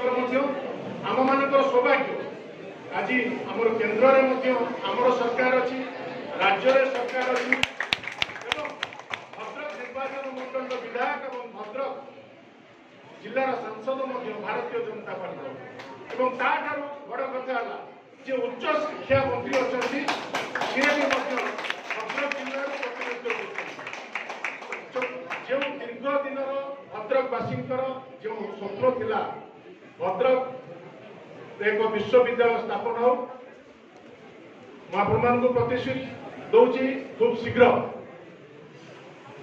आम मानकर सौभाग्य आज आमर केन्द्र में आमर सरकार अच्छी राज्य सरकार अच्छी भद्रक निर्वाचन मंडल विधायक और भद्रक जिलार सांसद भारतीय जनता पार्टी और ताठू बड़ कथा है जे उच्च शिक्षा मंत्री अच्छा सी भी भद्रक जिलार प्रतिनिधित्व जो दीर्घ दिन भद्रकवासी जो स्वप्न थिला भद्रक एक विश्वविद्यालय स्थापन हो प्रतिश्रुति दौची खूब शीघ्र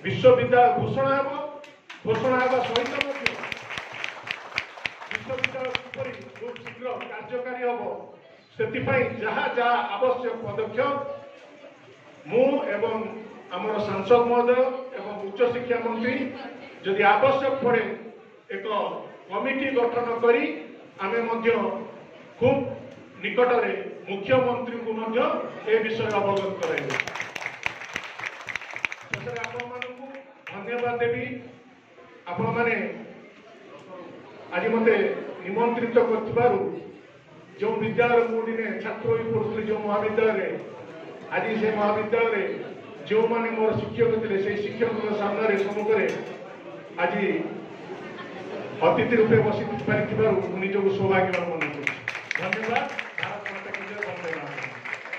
विश्वविद्यालय घोषणा सहित विश्वविद्यालय खूब शीघ्र कार्यकारी हम से जहाँ जहाँ आवश्यक पदक्षेप मु एवं आमर सांसद महोदय एवं उच्च शिक्षा मंत्री जदि आवश्यक पड़े एक कमिटी गठन करी आमे खूब निकट में मुख्यमंत्री को ए विषय अवगत कराइबे। धन्यवाद देवी आपण माने आज मते निमंत्रित करथिबारु जो विद्यालय मुदिने छात्र होई पड़ुथले जो महाविद्यालय आज से महाविद्यालय जो माने मोर शिक्षक थे से शिक्षक सामने सम्मुखें आज अतिथि रूपे बसी पारिथिबारु निजको सौभाग्यवान मन करुछि। धन्यवाद।